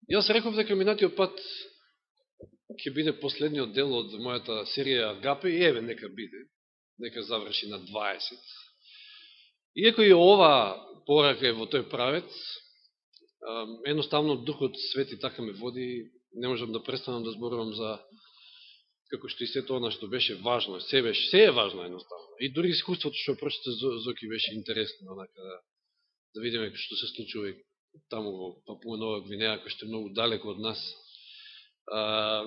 Јас реков дека минатиот пат ќе биде последниот дел од мојата серија Агапе и еве нека биде, нека заврши на 20. Иако и ова порака е во тој правец, едноставно Духот Свети така ме води, не можам да престанам да зборувам за како што и сето она што беше важно, се е важно едноставно. И дури искуството што прочита Зоки беше интересно, онака да видиме што се случува таму во Папуа Нова Гвинеја, кој што е многу далеко од нас.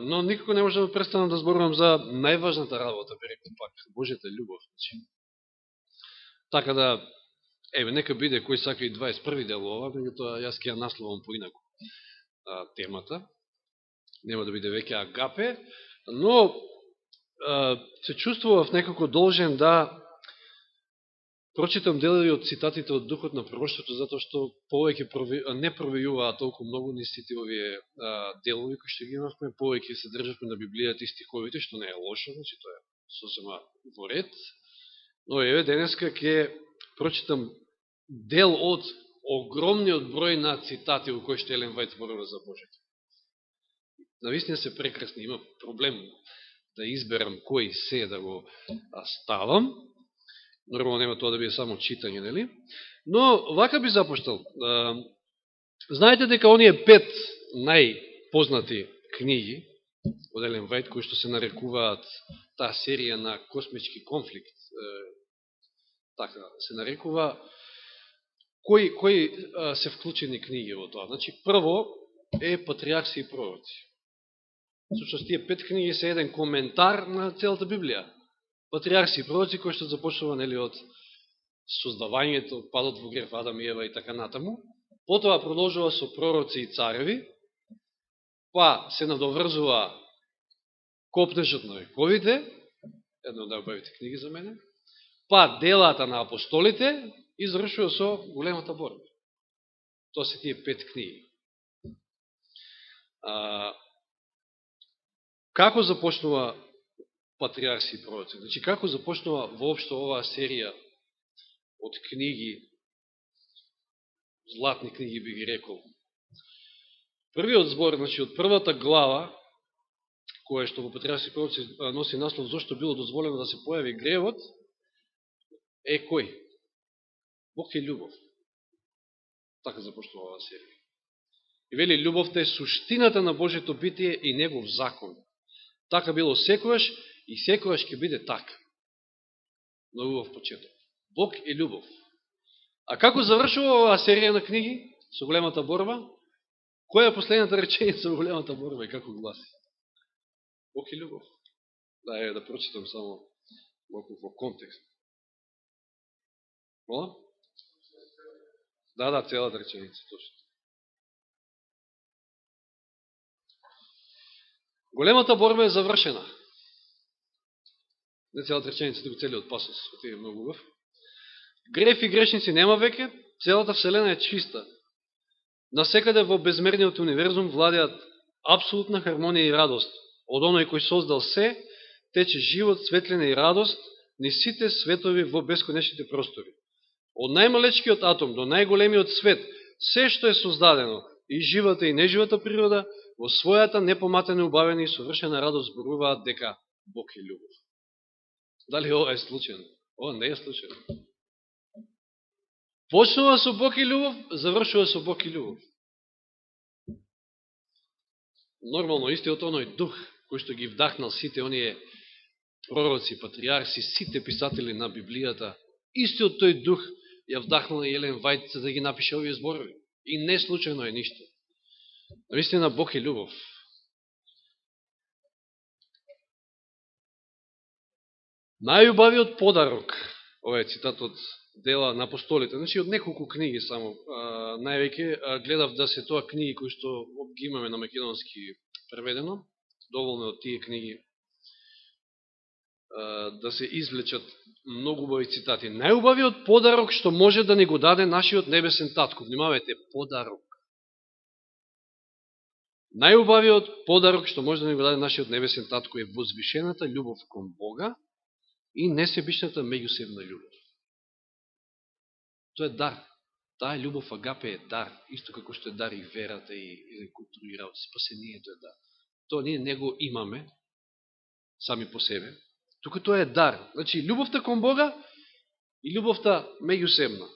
Но никако не можам да престанам да зборувам за најважната работа, би рекол пак, Божјата љубов. Така да, еве, нека биде кој сака и 21 дел ова, меѓутоа јас ќе ја насловам поинаку темата. Нема да биде веќе Агапе, но се чувствував некако должен да прочитам делови од цитатите од Духот на пророштвото, затоа што повеќе не провејуваа толку многу ни сите овие делови кои што ги имавме, повеќе се државме на Библијата и стиховите, што не е лошо, значи тоа е сосема во ред. Но еве денеска ќе прочитам дел од огромниот број на цитати во кои што Елен Вајд зборува за Божето. Навистина се прекрасни, има проблем да изберам кој се да го ставам. Нормално нема тоа да биде само читање, нели? Но вака би запоштал. Знаете дека оние 5 најпознати книги од Елен Вајд, кои што се нарекуваат таа серија на космички конфликт, така се нарекува, кои се вклучени книги во тоа? Значи, прво е Патриарси и пророци. Сушност, тие 5 книги се еден коментар на целата Библија. Патриарси и пророци, кои што започнува, нели, од создавањето, падот во грев Адам и Ева и така натаму. Потоа продолжува со пророци и цареви, па се надоврзува Копнежот на вековите, една од најубавите книги за мене, па делата на апостолите и завршува со големата борба. Тоа се тие 5 книги. Како започнува Патриарси и пророци? Значи, како започнува воопшто оваа серија од книги, златни книги би ги рекол? Првиот збор, значи, од првата глава, која што во Патриарси и пророци носи наслов зошто било дозволено да се појави гревот, е кој? Бог е љубов. Така започнува оваа серија. И вели, љубовта е суштината на Божјето битие и негов закон. Така било секојаш и секојаш ќе биде така. Но убав почеток. Бог е љубов. А како завршува оваа серија на книги со големата борба? Која е последната реченица во големата борба и како гласи? Бог е љубов. Да, еве да прочитам само во контекст. Мола? Да, целата реченица, точно. Големата борба е завршена. Не целата реченица, туку целиот пасос, отиде многу убав. Греф и грешници нема веќе, целата вселена е чиста. Насекаде во безмерниот универзум владеат апсолутна хармонија и радост. Од оној кој создал се, тече живот, светлина и радост низ сите светови во бесконечните простори. Од најмалечкиот атом до најголемиот свет, се што е создадено, и живата и неживата природа, во својата непоматена, убавена и совршена радост зборуваат дека Бог е љубов. Дали ова е случајно? Ова не е случајно. Почнува со Бог и љубов, завршува со Бог и љубов. Нормално, истиот оној дух, кој што ги вдахнал сите оние пророци, патриарси, сите писатели на Библијата, истиот тој дух ја вдахнал и Елен Вајд за да ги напише овие зборови. И не случајно е ништо. Наистина Бог е љубов. Најубавиот подарок, ова е цитат од дела на апостолите, значи од неколку книги само, највеќе гледав да се тоа книги кои што ги имаме на македонски преведено, доволно од тие книги да се извлечат многу убави цитати. Најубавиот подарок што може да ни го даде нашиот небесен татко. Внимавајте, подарок. Најубавиот подарок што може да ни го даде нашиот небесен татко е возвишената љубов кон Бога и несебичната меѓусебна љубов. Тоа е дар. Таа љубов агапе е дар, исто како што е дар и верата и култури работа. Спасението е дар. Тоа ние не го имаме сами по себе, тука тоа е дар. Значи, љубовта кон Бога и љубовта меѓусебна.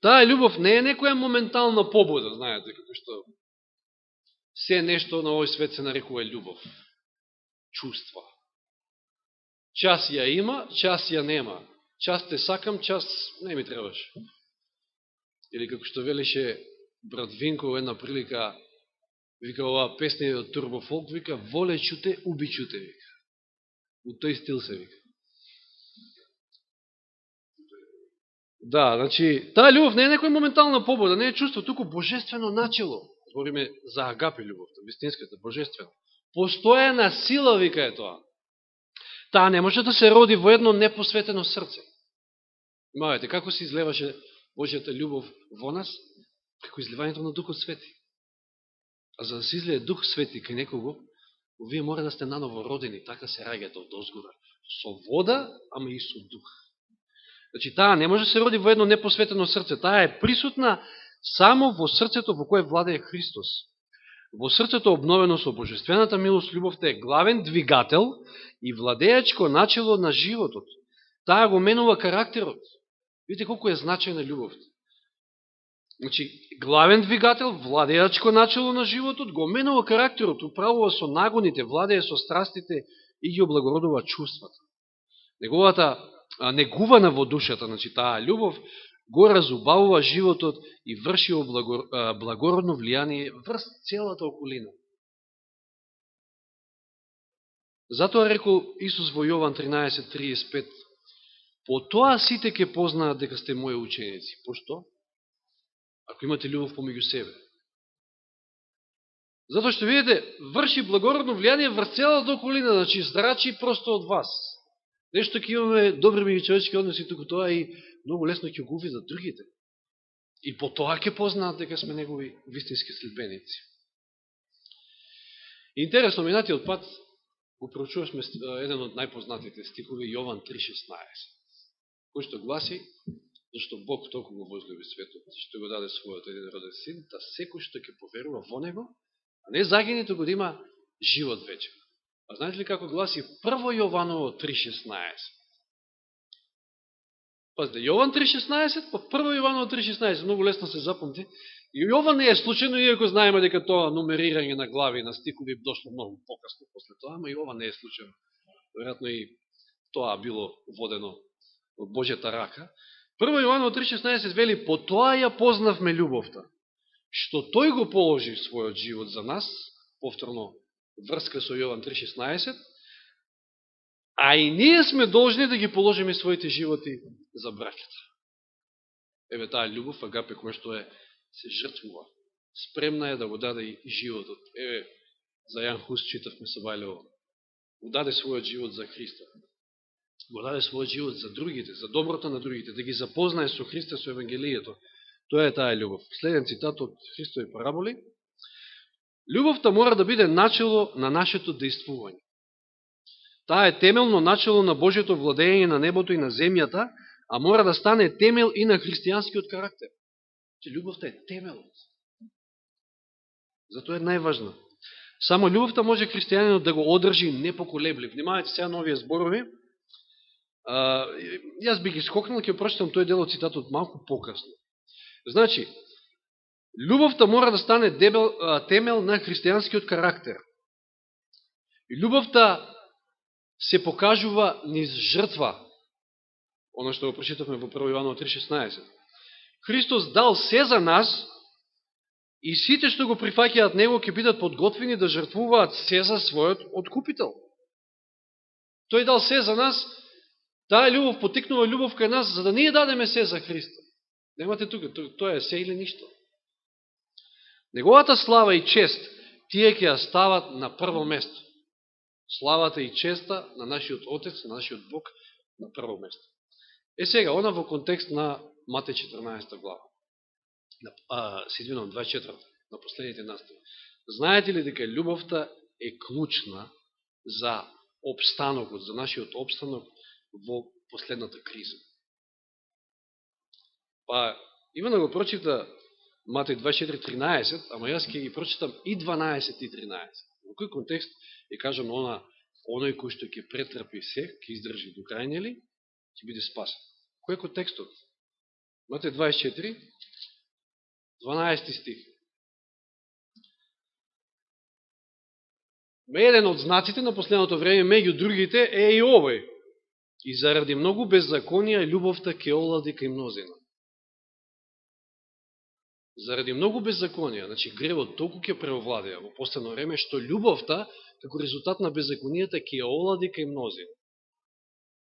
Таа љубов не е некоја моментална побуда, знаете, како што се нешто на овој свет се нарекува љубов. Чувства. Час ја има, час ја нема. Час те сакам, час не ми требаш. Или како што велише брат Винко во една прилика, вика оваа песна од Турбо Фолк, вика волеќу те, убичу те, вика. У тој стил се вика. Да, значи, таа љубов не е некоја моментална побуда, не е чувство, туку божествено начело. Збориме за агапе љубовта, вистинската, божествена. Постојана сила, вика е тоа. Таа не може да се роди во едно непосветено срце. Имавате, како се излеваше Божјата љубов во нас? Преку изливањето на Духот Свети. А за да се излие Дух Свети кај некого, вие мора да сте наново родени, така се раѓате од озгора. Со вода, ама и со Дух. Значи, таа не може да се роди во едно непосветено срце. Таа е присутна само во срцето во кое владее Христос. Во срцето обновено со божествената милост, љубовта е главен двигател и владеечко начело на животот. Таа го менува карактерот. Видите колко е значајна љубовта. Значи, главен двигател, владеачко начело на животот, го менува карактерот, управува со нагоните, владее со страстите и ги облагородува чувствата. Неговата негувана во душата, значи таа љубов, го разубавува животот и врши благородно влијание врз целата околина. Затоа рекол Исус во Јован 13:35, по тоа сите ќе познаат дека сте мои ученици. Пошто? Ако имате љубов помеѓу себе. Затоа што видите, врши благородно влијание врз целата околина, значи здрачи просто од вас. Нешто ќе имаме добри меѓучовечки односи, туку тоа и многу лесно ќе го увидат другите. И по тоа ќе познаат дека сме негови вистински следбеници. Интересно, минатиот пат го проучувавме еден од најпознатите стихови, Јован 3:16, кој што гласи, зашто Бог толку го возлюби светот, што го даде својот единороден син, да секој што ќе поверува во него, а не загине, туку да има живот вечен. А знаете ли како гласи 1 Јованово 3:16? Пазите, Јован 3:16, па 1 Јованово 3:16, многу лесно се запомти. И Јован не е случајно, иако знаеме дека тоа нумерирање на глави на стихови дошло многу покасно после тоа, ама Јован не е случајно. Веројатно и тоа било водено од Божјата рака. 1 Јованово 3:16 вели, по тоа ја познавме љубовта, што тој го положи својот живот за нас, повторно врска со Јован 3:16, а и ние сме должни да ги положиме своите животи за браќата. Еве таа љубов, агапе, која што е се жртвува, спремна е да го даде и животот. Еве, за Јан Хус читавме со Вајлево, го даде својот живот за Христа. Го даде својот живот за другите, за доброто на другите, да ги запознае со Христа, со Евангелието. Тоа е таа љубов. Следен цитат од Христови параболи. Љубовта мора да биде начело на нашето дејствување. Таа е темелно начело на Божјето владење на небото и на земјата, а мора да стане темел и на христијанскиот карактер. Че љубовта е темелот. Затоа е најважна. Само љубовта може христијанинот да го одржи непоколеблив. Внимавајте сега на овие зборови. Јас би ги скокнал, ќе прочитам тој дел од цитатот малку покасно. Значи, љубовта мора да стане темел на христијанскиот карактер. И љубовта се покажува низ жртва. Оно што го прочитавме во 1 Јованово 3:16. Христос дал се за нас и сите што го прифаќаат него ќе бидат подготвени да жртвуваат се за својот откупител. Тој дал се за нас, таа љубов потикнува љубов кај нас, за да ние дадеме се за Христа. Немате тука, тоа е се или ништо. Неговата слава и чест, тие ќе ја стават на прво место. Славата и честа на нашиот Отец, на нашиот Бог, на прво место. Сега, она во контекст на Матеј 14 глава. Се извинувам, 24, на последните настави. Знаете ли дека љубовта е клучна за обстанокот, за нашиот обстанок во последната криза? Па, Ивана го прочита Матеј 24:13, ама јас ќе ги прочитам и 12 и 13. Во кој контекст е кажано оној кој што ќе претрпи се, ќе издржи до крај, нели, ќе биде спасен. Кој е контекстот? Матеј 24, 12 стих. Еден од знаците на последното време, меѓу другите, е и овој. И заради многу беззаконија, љубовта ќе олади кај мнозина. Заради многу беззаконија, значи гревот толку ќе преовладеа во последно време, што љубовта, како резултат на беззаконијата, ќе олади кај мнозина.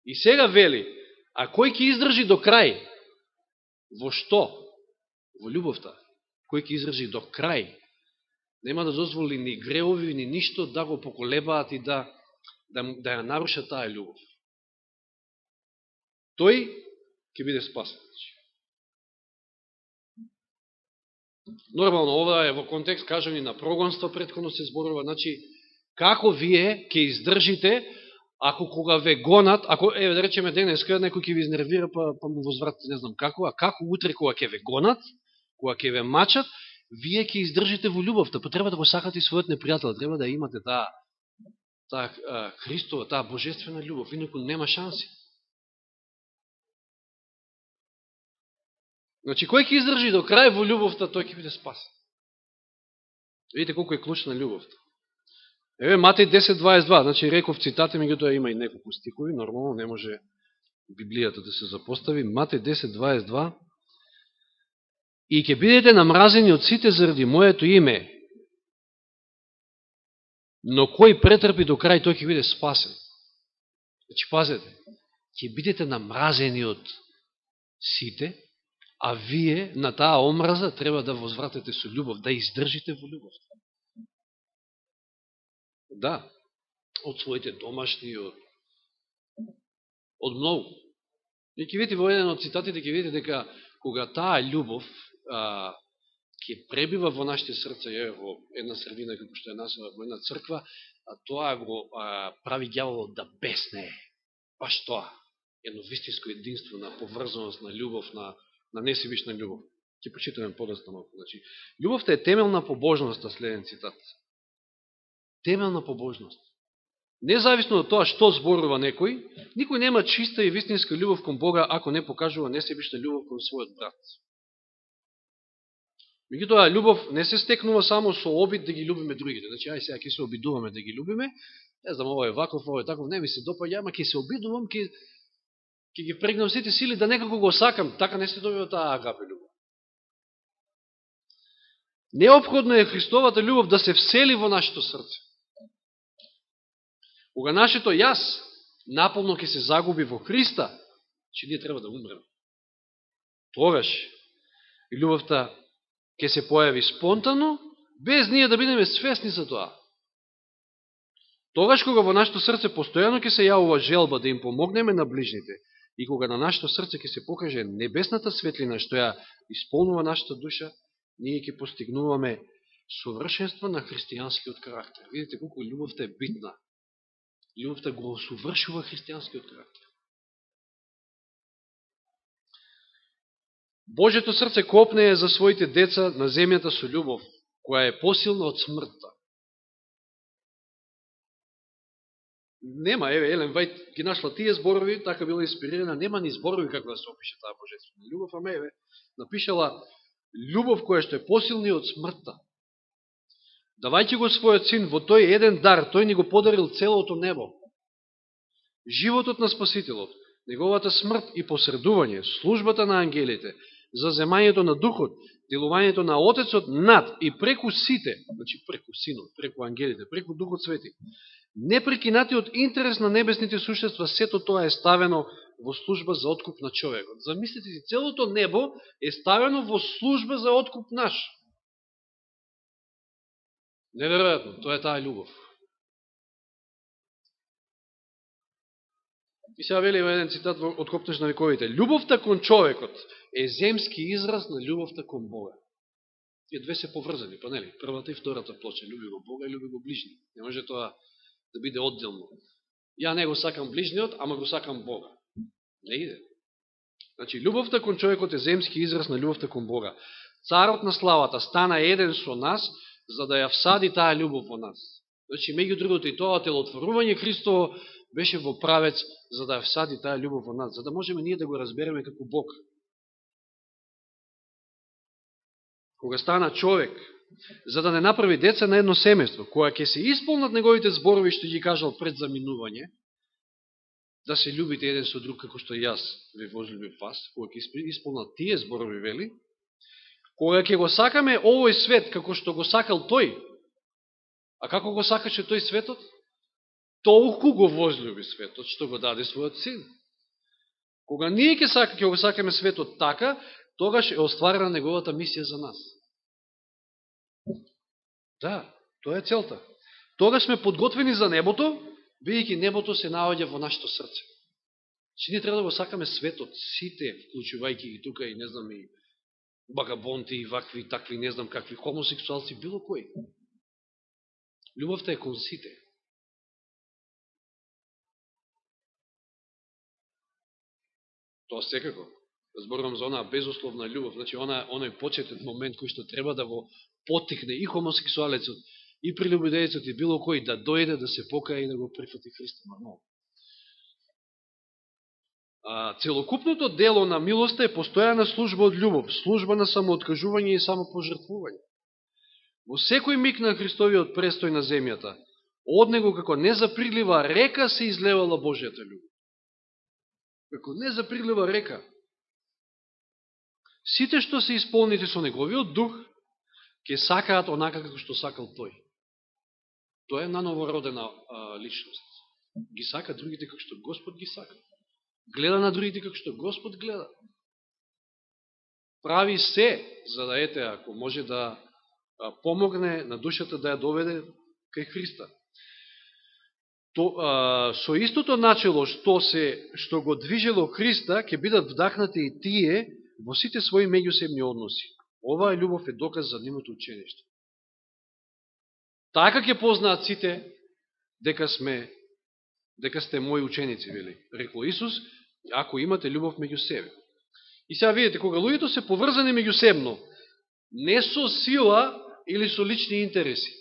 И сега вели, а кој ќе издржи до крај? Во што? Во љубовта. Кој ќе издржи до крај? Нема да дозволи ни греови, ни ништо да го поколебаат и да ја нарушат таа љубов. Тој ќе биде спасен. Нормално, ова е во контекст, кажем, и на прогонство претходно се зборува, значи, како вие ќе издржите, ако кога ве гонат, ако, да речеме денеска, некој ќе ви изнервира, па му возвратите не знам како, а како утре кога ќе ве гонат, кога ќе ве мачат, вие ќе издржите во љубовта, па треба да го сакате својот непријател, треба да имате таа Христова, таа божествена љубов, инаку нема шанси. Значи, кој ќе издржи до крај во љубовта, тој ќе биде спасен. Видите колко е клучна љубовта. Еве Матеј 10:22, значи реков цитати, меѓутоа има и неколку стихови, нормално не може Библијата да се запостави. Матеј 10:22. И ќе бидете намразени од сите заради моето име, но кој претрпи до крај, тој ќе биде спасен. Значи, пазете, ќе бидете намразени од сите, а вие на таа омраза треба да возвратите со љубов, да издржите во љубов. Да, од своите домашни, од многу. И ќе видите во еден од цитатите, ќе видите дека кога таа љубов ќе пребива во нашите срца, во една средина како што е наша, во една црква, тоа го прави ѓаволот да беснее. Баш тоа. Едно вистинско единство на поврзаност, на љубов, на несебична љубов. Ќе прочитаме подоста малку. Значи, љубовта е темелна побожност, следен цитат. Темелна побожност. Независно од тоа што зборува некој, никој нема чиста и вистинска љубов кон Бога ако не покажува несебична љубов кон својот брат. Меѓутоа, љубов не се стекнува само со обид да ги љубиме другите. Значи, ај сега ќе се обидуваме да ги љубиме, не знам, ова е ваков, ова е таков, не ми се допаѓа, ама ќе се обидувам, ќе ги прегнам сите сили да некако го сакам. Така не се добива таа агапе љубов. Неопходно е Христовата љубов да се всели во нашето срце. Кога нашето јас наполно ќе се загуби во Христа, че ние треба да умреме. Тогаш и љубовта ќе се појави спонтано, без ние да бидеме свесни за тоа. Тогаш кога во нашето срце постојано ќе се јавува желба да им помогнеме на ближните и кога на нашето срце ќе се покаже небесната светлина што ја исполнува нашата душа, ние ќе постигнуваме совршенство на христијанскиот карактер. Видите колко љубовта е битна. Љубовта го совршува христијанскиот карактер. Божјето срце копнее за своите деца на земјата со љубов, која е посилна од смртта. Нема, еве, Елен Вајд ги нашла тие зборови, така била инспирирана, нема ни зборови како да се опише таа божествена љубов, ама еве, напишала љубов која што е посилна од смртта. Давајќи го својот син во тој еден дар, тој ни го подарил целото небо. Животот на Спасителот, неговата смрт и посредување, службата на ангелите, заземањето на Духот, делувањето на Отецот над и преку сите, значи преку Синот, преку ангелите, преку Духот Свети, непрекинатиот интерес на небесните суштества, сето тоа е ставено во служба за откуп на човекот. Замислите си, целото небо е ставено во служба за откуп наш. Неверојатно, тоа е таа љубов. И сега вели еден цитат од Коптеж на вековите. Љубовта кон човекот е земски израз на љубовта кон Бога. Тие две се поврзани, па нели? Првата и втората плоча. Люби го Бога и люби го ближни. Не може тоа да биде одделно. Ја не го сакам ближниот, ама го сакам Бога. Не иде. Значи, љубовта кон човекот е земски израз на љубовта кон Бога. Царот на славата стана еден со нас, за да ја всади таа љубов во нас. Значи, меѓу другото и тоа телотворување Христово беше во правец за да ја всади таа љубов во нас, за да можеме ние да го разбереме како Бог. Кога стана човек, за да не направи деца на едно семејство, која ќе се исполнат неговите зборови што ги кажал пред заминување, да се љубите еден со друг како што јас ве возлюбив вас, кога ќе исполнат тие зборови, вели, кога ќе го сакаме овој свет како што го сакал тој, а како го сакаше тој светот? Толку го возлюби светот, што го даде својот син. Кога ние ќе го сакаме светот така, тогаш е остварена неговата мисија за нас. Да, тоа е целта. Тогаш сме подготвени за небото, бидејќи небото се наоѓа во нашето срце. Че ние треба да го сакаме светот, сите, вклучувајќи и тука и не знам и багабонти и вакви и такви, не знам какви хомосексуалци, било кои. Љубовта е кон сите. Тоа секако. Зборувам за онаа безусловна љубов, значи оној почетен момент кој што треба да го потикне и хомосексуалецот, и прелюбодеецот, и било кој да дојде да се покае и да го прифати Христа нормално. Целокупното дело на милоста е постојана служба од љубов, служба на самооткажување и самопожртвување. Во секој миг на Христовиот престој на земјата, од него како незаприрлива река се излевала Божјата љубов. Како незаприрлива река. Сите што се исполнити со неговиот дух, ќе сакаат онака како што сакал тој. Тоа е на новородена личност. Ги сака другите како што Господ ги сака. Гледа на другите како што Господ гледа. Прави се, за да ако може да помогне на душата да ја доведе кај Христа. Со истото начело што го движело Христа, ќе бидат вдахнати и тие во сите своји меѓусебни односи. Оваа љубов е доказ за нивното ученичество. Така ќе познаат сите дека сте мои ученици, вели, рекол Исус, ако имате љубов меѓу себе. И сега видите, кога луѓето се поврзани меѓусебно, не со сила или со лични интереси.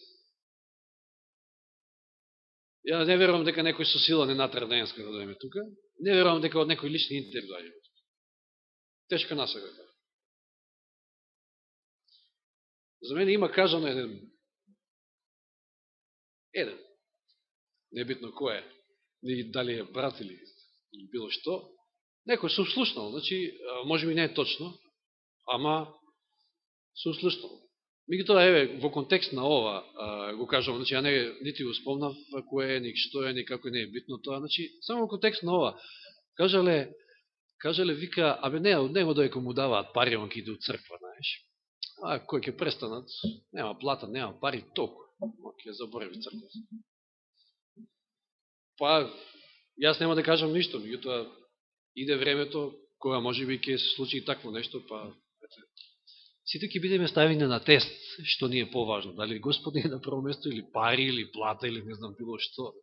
Ја не верувам дека некој со сила не натера денеска да дојме тука. Не верувам дека од некој лични интерес дојде. Тешка насага. За мене има кажано еден. Небитно кој е. Дали е брат или било што. Некој се услушнал. Значи, може би не е точно, ама се услушнал. Меѓутоа, еве, во контекст на ова го кажам, значи, ја нити го спомнав кој е, ни што е, ни како не е битно тоа, значи, само во контекст на ова. Кажале, вика, абе не, од него дојко му даваат пари, он ке иде у црква, знаеш. Кој ќе престанат, нема плата, нема пари, толку. Ке заборави црква. Па, јас нема да кажам ништо, меѓутоа, иде времето, кога може би ќе се случи и такво нешто, па, сите ќе бидеме ставени на тест, што ни е поважно. Дали Господ ни е на прво место, или пари, или плата, или не знам било што.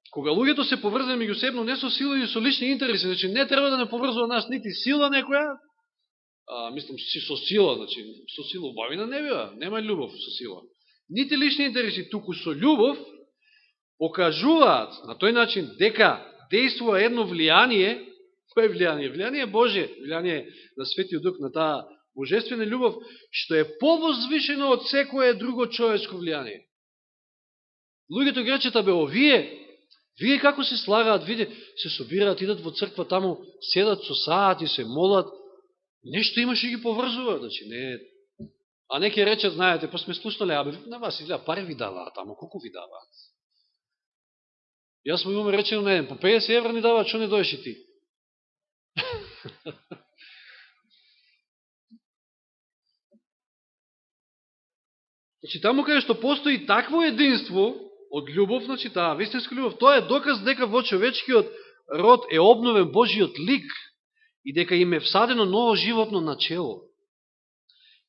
Кога луѓето се поврзани меѓусебно, не со сила и со лични интереси, значи не треба да не поврзува нас нити сила некоја, мислам со сила, значи со сила убавина не бива, нема љубов со сила. Нити лични интереси, туку со љубов покажуваат на тој начин дека действува едно влијание. Кој е влијание? Влијание Божие, влијание на Светиот Дух, на таа божествена љубов, што е повозвишено од секое друго човечко влијание. Луѓето ги речат, абе, вие како се слагаат, виде, се собираат, идат во црква, таму седат со саат и се молат, нешто имаше ги поврзува, значи, не. А неке речат, знаете, па сме слушнали, абе, на вас изгледа, пари ви даваат, ама колку ви даваат? Јас му имаме речено на еден, по 50 евра ни даваат, што не доеш и ти? Значи, таму каде што постои такво единство од љубов, значи таа вистинска љубов, тоа е доказ дека во човечкиот род е обновен Божиот лик и дека им е всадено ново животно начело.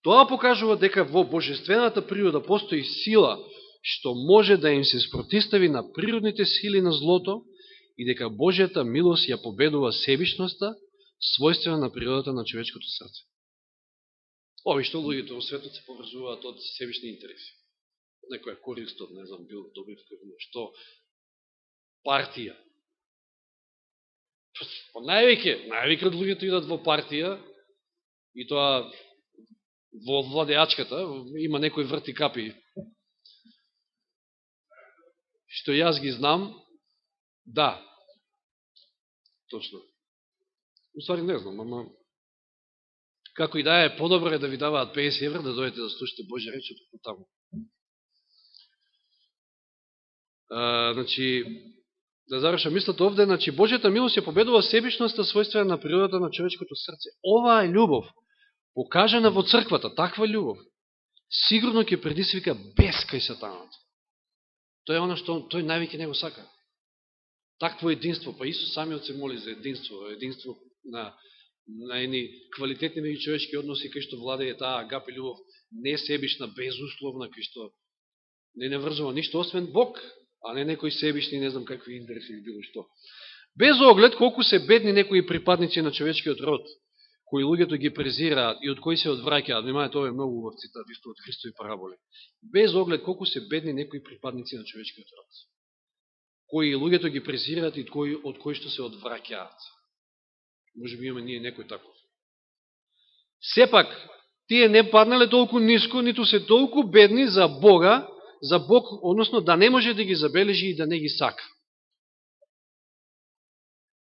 Тоа покажува дека во божествената природа постои сила што може да им се спротистави на природните сили на злото и дека Божијата милост ја победува себичноста, својствена на природата на човечкото срце. Ови што луѓето во светот се поврзуваат од себични интереси. Некоја корист од, не знам, бил добивка, што партија. Па највеќе од луѓето идат во партија, и тоа во владеачката, има некои врти капи. Што јас ги знам, да. Точно. Уствари не знам, ама како и да е, подобро е да ви даваат 50 евра, да дојдете да слушате Божја реч од таму. Значи, да завршам мислата овде, значи, Божјата милост ја победува себичноста, својствена на природата на човечкото срце. Ова е љубов, покажана во црквата, таква љубов, сигурно ќе предизвика бес кај сатаната. Тоа е оно што тој највеќе него сака. Такво единство, па Исус самиот се моли за единство на едни квалитетни меѓучовечки односи, кај што владее таа агапе љубов, не себична, безусловна, кај што не врзува ништо освен Бог, а не некои себични, не знам какви интереси или било што. Без оглед колку се бедни некои припадници на човечкиот род, кои луѓето ги презираат и од кои се одвраќаат, внимавајте, ова е многу убав цитат, исто од Христови параболи. Без оглед колку се бедни некои припадници на човечкиот род, кои луѓето ги презираат и од кои што се одвраќаат. Може би имаме ние некој таков. Сепак, тие не паднале толку ниско, ниту се толку бедни за Бога, за Бог, односно да не може да ги забележи и да не ги сака.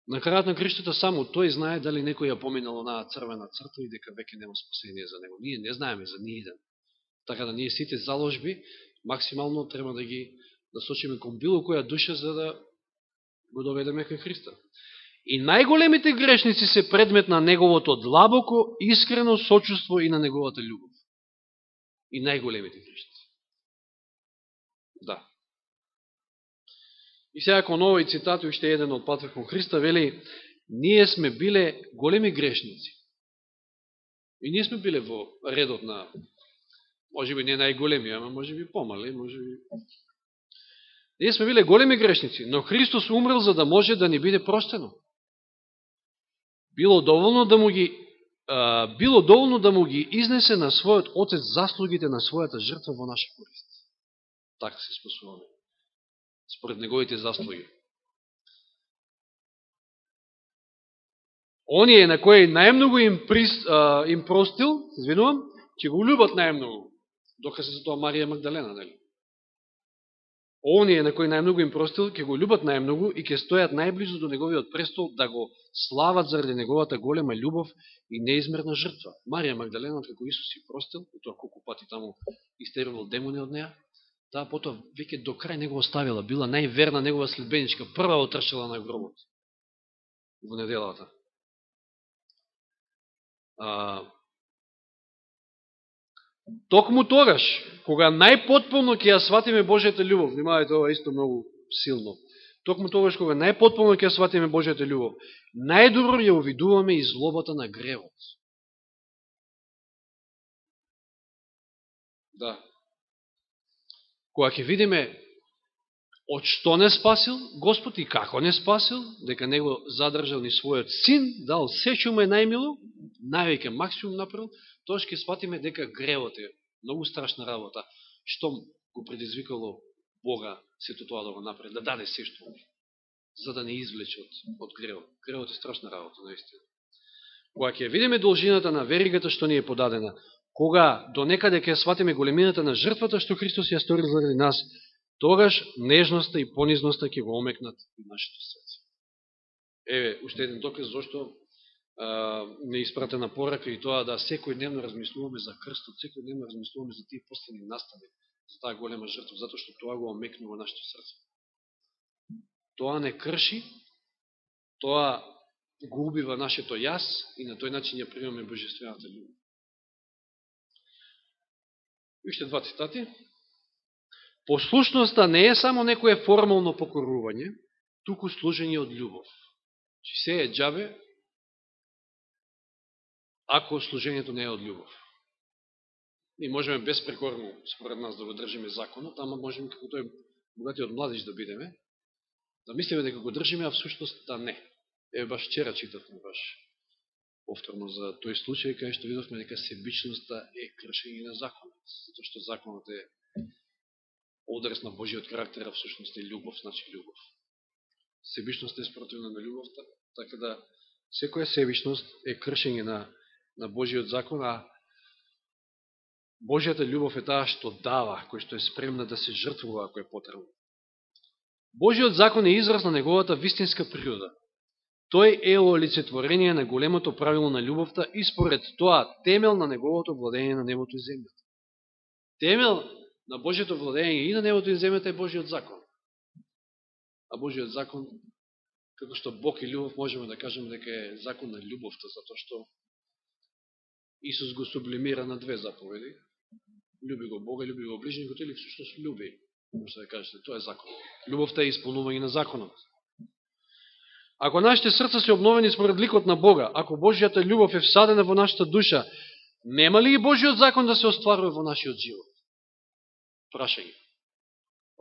На крајот на криштата само тој знае дали некој ја поминал онаа црвена црта и дека веќе нема спасение за него. Ние не знаеме за ниеден. Така да ние сите заложби максимално треба да ги насочиме кон било која душа за да го доведеме кај Христа. И најголемите грешници се предмет на неговото длабоко, искрено сочувство и на неговата љубов. И најголемите грешници. Да. И сега кон овој цитат, уште еден од Патер кон Христа, вели, ние сме биле големи грешници. И ние сме биле во редот на, може би не најголеми, ама може би помали, може би... Ние сме биле големи грешници, но Христос умрел за да може да ни биде простено. Било доволно да му ги изнесе на својот Отец заслугите на својата жртва во наша корист. Така се спасуваме. Според неговите заслуги. Оние на кои најмногу им простил, извинувам, ќе го љубат најмногу. Докаже за тоа Марија Магдалена, нели? Оние на кои најмногу им простил, ќе го љубат најмногу и ќе стојат најблизу до неговиот престол да го слават заради неговата голема љубов и неизмерна жртва. Марија Магдалена, како Исус си простил, и тоа колку пати таму истерувал демони од неја, таа потоа веќе до крај него оставила, била најверна негова следбеничка, прва отрчала на гробот во неделата. Токму тогаш, кога најпотполно ќе ја сватиме Божјата љубов, внимавајте, ова е исто многу силно, токму тогаш, кога најпотполно ќе ја сватиме Божјата љубов, најдобро ја увидуваме и злобата на гревот. Да. Кога ќе видиме од што не спасил Господ и како не спасил, дека него задржал ни својот син, дал се што му е најмило, највеќе максимум направил, тоа ќе сватиме дека гревот е многу страшна работа, што го предизвикало Бога сето тоа да го направи, да даде се што за да не извлече од гревот. Гревот е страшна работа, наистина. Кога ќе видиме должината на веригата што ни е подадена, кога до некаде ќе сватиме големината на жртвата што Христос ја стори заради нас, тогаш нежноста и понизноста ќе го омекнат и нашето срце. Еве, уште еден доказ зашто не испратена порака и тоа да секојдневно размислуваме за крстот, секојдневно размислуваме за тие последни настани, за таа голема жртва, затоа што тоа го омекнува нашето срце. Тоа не крши, тоа го убива нашето јас и на тој начин ја примаме божествената љубов. Уште два цитати. Послушноста не е само некое формално покорување, туку служење од љубов. Че се е џабе, ако служењето не е од љубов. И можеме безпрекорно, според нас, да го држиме законот, ама можеме како тој богатиот младиш да бидеме, Да мислиме дека го држиме, а всушност да не. Баш вчера читавме баш повторно за тој случај, кај што видовме дека себичноста е кршење на законот. Затоа што законот е одрез на Божиот карактер, а всушност е љубов, значи љубов. Себичноста е спротивна на љубовта, така да секоја себичност е кршење на Божиот закон, а Божијата љубов е таа што дава, кој што е спремна да се жртвува ако е потребно. Божиот закон е израз на неговата вистинска природа. Тој е олицетворение на големото правило на љубовта и според тоа темел на неговото владење на небото и земјата. Темел на Божиото владење и на небото и земјата е Божиот закон. А Божиот закон, како што Бог и љубов, можеме да кажеме дека е закон на љубовта, затоа што Исус го сублимира на две заповеди. Люби го Бога, люби го ближникот, или всушност люби. Може да кажете, тоа е закон. Љубовта е исполнување на законот. Ако нашите срца се обновени според ликот на Бога, ако Божијата љубов е всадена во нашата душа, нема ли и Божиот закон да се остварува во нашиот живот? Прашање.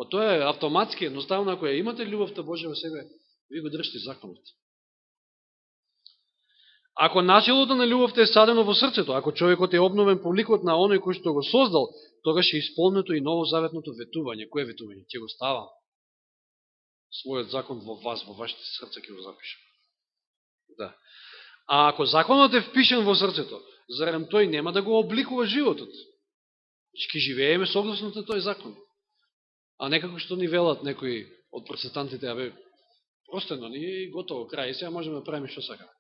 Тоа е автоматски, едноставно, ако ја имате љубовта Божја во себе, ви го држите законот. Ако началото на љубовта е садено во срцето, ако човекот е обновен по ликот на оној кој што го создал, тогаш е исполнето и новозаветното ветување. Кој е ветување? Ќе го ставам. Својот закон во вас, во вашите срца ќе го запишам. Да. А ако законот е впишен во срцето, зарем тој нема да го обликува животот? Ќе живееме согласно на тој закон. А некако што ни велат некои од процесантите, абе, простено ни и готово, крај, и сега можеме да правиме што сакаме.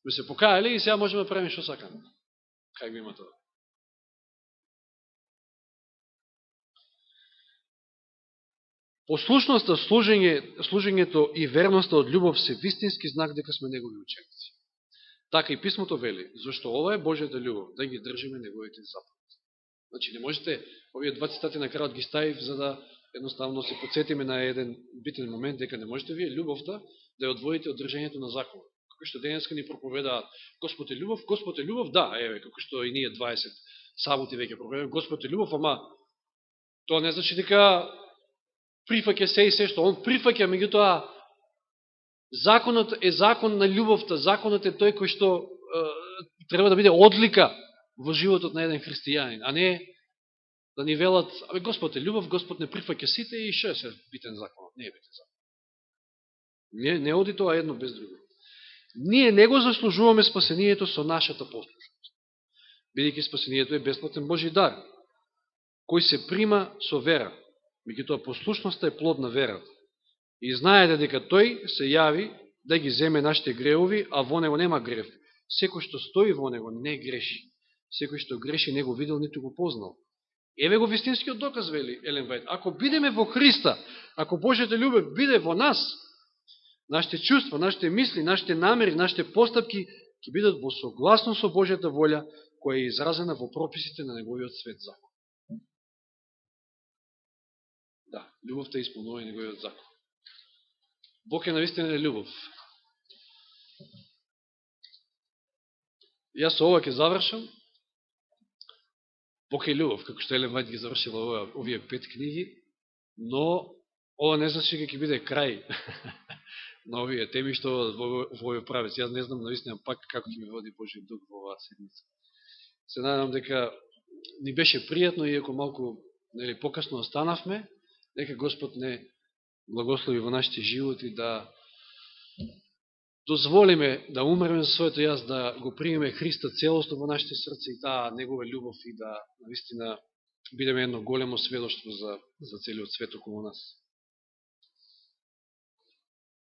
Ме се покајали и сега можеме да правиме што сакаме. Как би има тоа? Послушноста, служењето и верноста од љубов се вистински знак дека сме негови ученици. Така и писмото вели, зашто ова е Божјата љубов, да ги држиме неговите заповеди. Значи, не можете, овие два цитати на крајот ги ставив, за да едноставно се подсетиме на еден битен момент, дека не можете вие љубовта да ја одвоите од држањето на законот. Како што денеска ни проповедаат Господ е љубов, да, еве, како што и ние 20 саботи веќе проповедаме, Господ е љубов, ама тоа не значи дека прифаќа се и се што он прифаќа, меѓутоа законот е закон на љубовта, законот е тој кој што треба да биде одлика во животот на еден христијанин, а не да ни велат, абе Господ е љубов, Господ не прифаќа сите и што е се битен законот, не е битен закон. Не оди тоа едно без друго. Ние не го заслужуваме спасението со нашата послушност, бидејќи спасението е бесплатен Божи дар, кој се прима со вера. Меѓутоа послушноста е плод на верата. И знаете дека тој се јави да ги земе нашите греови, а во него нема грев. Секој што стои во него не греши. Секој што греши не го видел, ниту го познал. Еве го вистинскиот доказ, вели Елен Вајд. Ако бидеме во Христа, ако Божјата љубов биде во нас, нашите чувства, нашите мисли, нашите намери, нашите постапки ќе бидат во согласно со Божјата волја, која е изразена во прописите на неговиот свет закон. Да, љубовта е исполнување на неговиот закон. Бог е навистина љубов. Јас со ова ќе завршам. Бог е љубов, како што Елен Вајд ги завршила овие 5 книги, но ова не значи дека ќе биде крај на овие теми што во овој правец. Јас не знам навистина пак како ќе ми води Божиот дух во оваа седмица. Се надам дека ни беше пријатно, иако малку покасно останавме, нека Господ не благослови во нашите животи да дозволиме да умреме за своето јас, да го примеме Христа целосно во нашите срца и таа негова љубов и да навистина бидеме едно големо сведоштво за целиот свет околу нас.